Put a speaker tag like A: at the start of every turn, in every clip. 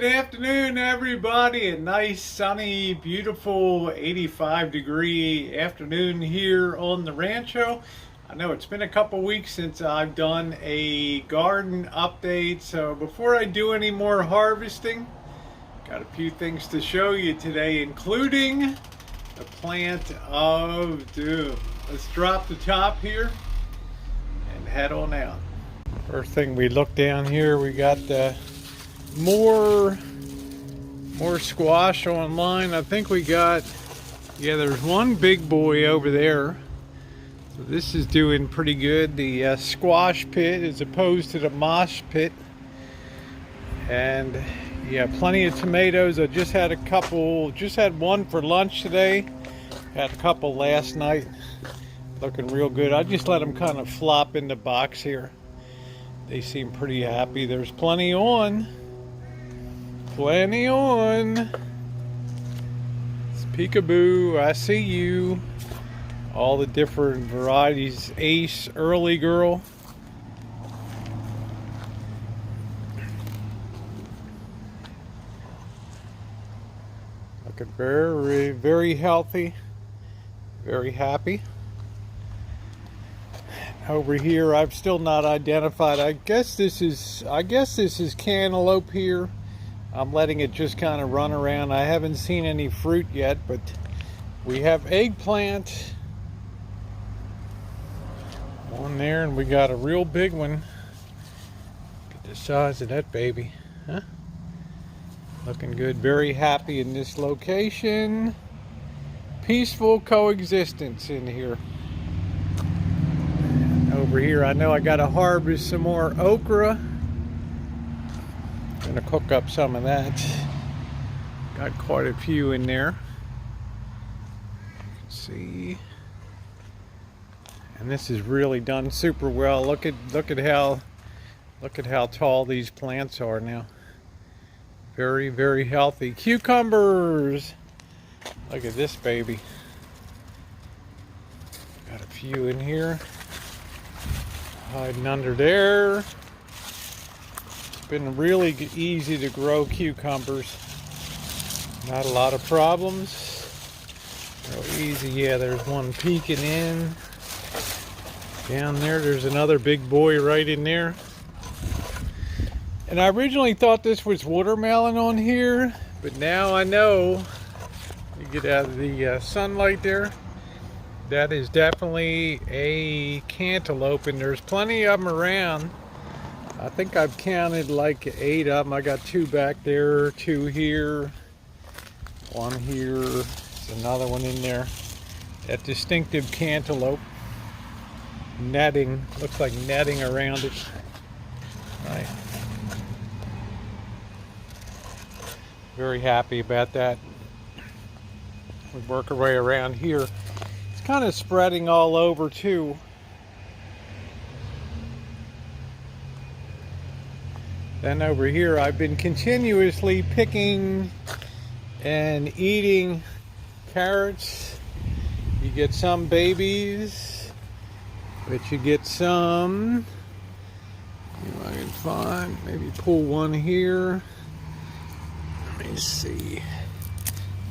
A: Good afternoon, everybody. A nice, sunny, beautiful 85-degree afternoon here on the Rancho. I know it's been a couple weeks since I've done a garden update, so before I do any more harvesting, got a few things to show you today, including the plant of doom. Let's drop the top here and head on out. First thing we look down here, we got more squash online. I think we got, there's one big boy over there. So this is doing pretty good. The squash pit as opposed to the mosh pit. And yeah, plenty of tomatoes. I just had one for lunch today. Had a couple last night. Looking real good. I just let them kind of flop in the box here. They seem pretty happy. There's plenty on. Plenty on. It's peekaboo. I see you. All the different varieties. Ace, early girl. Looking very, very healthy. Very happy. Over here, I've still not identified. I guess this is cantaloupe here. I'm letting it just kind of run around. I haven't seen any fruit yet, but we have eggplant on there, and we got a real big one. Look at the size of that baby, huh? Looking good. Very happy in this location. Peaceful coexistence in here. Over here, I know I got to harvest some more okra. Gonna cook up some of that. Got quite a few in there. Let's see. And this is really done super well. Look at how tall these plants are now. Very, very healthy. Cucumbers. Look at this baby. Got a few in here. Hiding under there. It's been really easy to grow cucumbers. Not a lot of problems. Real easy. Yeah, there's one peeking in. Down there's another big boy right in there. And I originally thought this was watermelon on here, but now I know. You get out of the sunlight there. That is definitely a cantaloupe, and there's plenty of them around. I think I've counted like 8 of them. I got 2 back there, 2 here, 1 here. There's another one in there. That distinctive cantaloupe. Netting, looks like netting around it. Right. Very happy about that. We work our way around here. Kind of spreading all over too. Then over here I've been continuously picking and eating carrots. You get some babies, but you get some, if I can find, maybe pull one here. Let me see.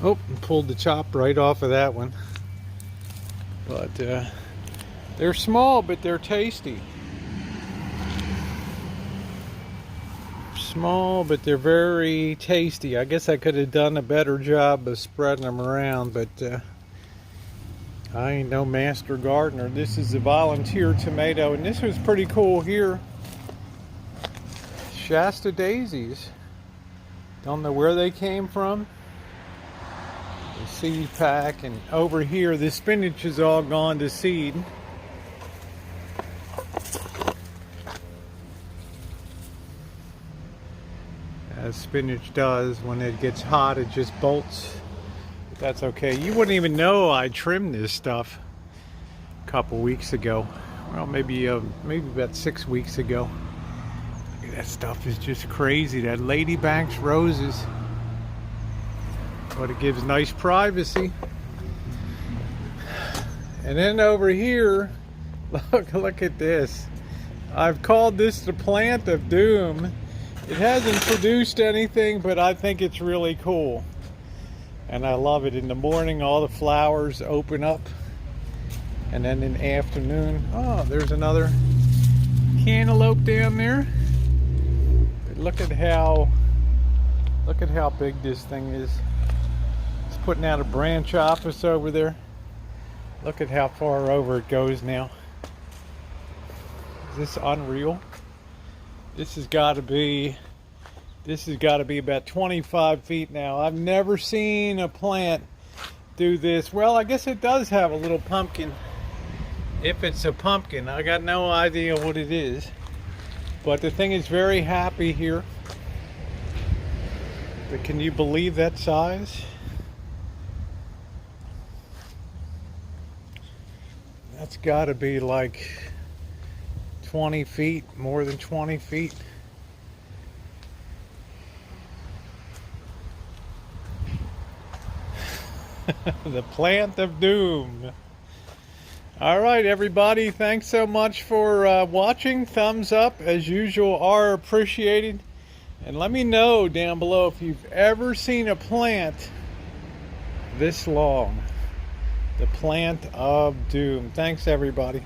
A: Oh, pulled the chop right off of that one. But they're small, but they're tasty. Small, but they're very tasty. I guess I could have done a better job of spreading them around, but I ain't no master gardener. This is a volunteer tomato, and this was pretty cool here. Shasta daisies. Don't know where they came from. Seed pack, and over here the spinach is all gone to seed. As spinach does when it gets hot, it just bolts. But that's okay. You wouldn't even know I trimmed this stuff a couple weeks ago. Well, maybe about 6 weeks ago. Look at that stuff is just crazy. That Ladybank's roses. But it gives nice privacy. And then over here, look at this. I've called this the plant of doom. It hasn't produced anything, but I think it's really cool. And I love it. In the morning, all the flowers open up. And then in the afternoon, oh, there's another cantaloupe down there. But look at how big this thing is. It's putting out a branch office over there. Look at how far over it goes now. Is this unreal? This has got to be about 25 feet now. I've never seen a plant do this. Well, I guess it does have a little pumpkin. If it's a pumpkin, I got no idea what it is. But the thing is very happy here. But can you believe that size? That's got to be like 20 feet, more than 20 feet. The plant of doom. All right, everybody, thanks so much for watching. Thumbs up, as usual, are appreciated. And let me know down below if you've ever seen a plant this long. The plant of doom. Thanks, everybody.